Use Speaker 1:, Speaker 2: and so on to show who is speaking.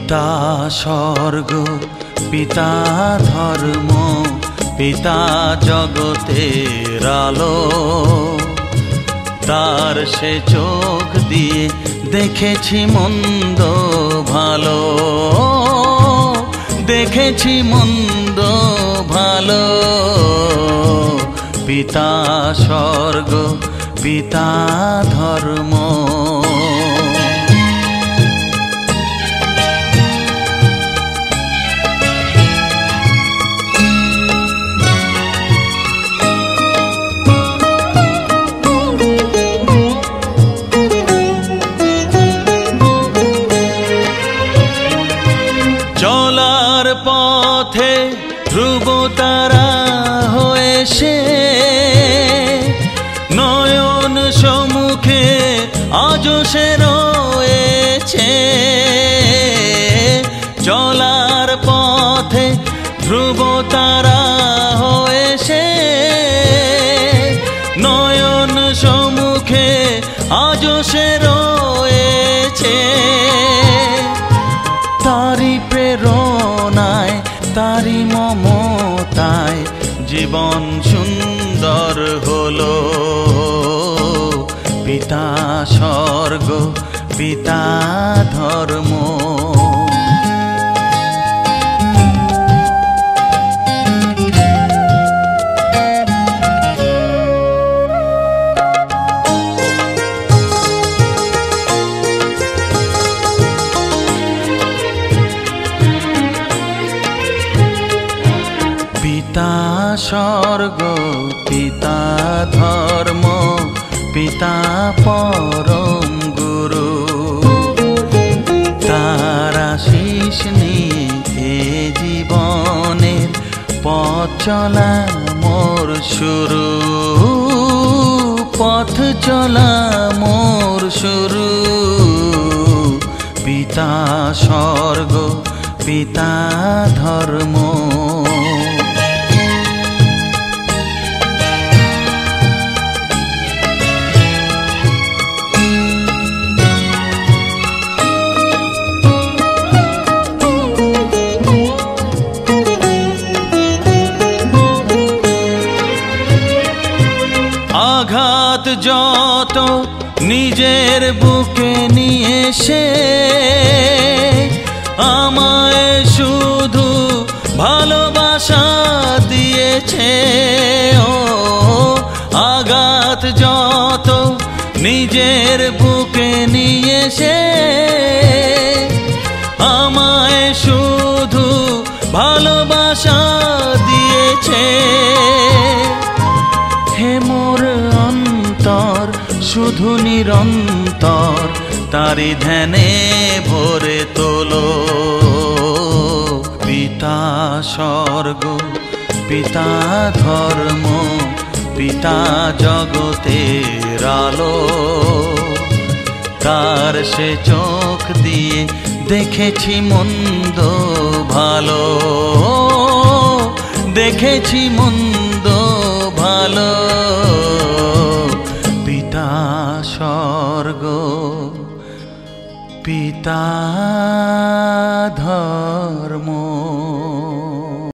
Speaker 1: পিতা স্বর্গ, পিতা ধর্ম, পিতা জগতের আলো। তার সে চোখ দিয়ে দেখেছি মন্দ ভালো, দেখেছি মন্দ ভালো। পিতা স্বর্গ, পিতা ধর্ম। চলার পথে ধ্রুব তারা হয়ে সে, নয়ন সম্মুখে আজও সে রয়েছে। চলার পথে ধ্রুব তারা হয়ে সে, নয়ন সম্মুখে আজও সে রয়েছে। তারি প্রেরণায়, তারি মমতায় জীবন সুন্দর হলো। পিতা স্বর্গ, পিতা ধর্ম। পিতা স্বর্গ, পিতা ধর্ম, পিতা পরম গুরু। তার আশিস নিয়ে জীবনের পথ চলা মোর শুরু, পথ চলা মোর শুরু। পিতা স্বর্গ, পিতা ধর্ম। আঘাত যত নিজের বুকে নিয়ে সে, আমায় শুধু ভালোবাসা দিয়েছে। ও আঘাত যত নিজের বুকে নিয়ে সে, আমায় শুধু ভালোবাসা দিয়েছে। হে মোর অন্তর শুধু নিরন্তর তারি ধ্যানে ভরে তোলো। পিতা স্বর্গ, পিতা ধর্ম, পিতা জগতের আলো। তার সে চোখ দিয়ে দেখেছি মন্দ ভালো, দেখেছি মন্দ ভালো। পিতা স্বর্গ, পিতা ধর্ম।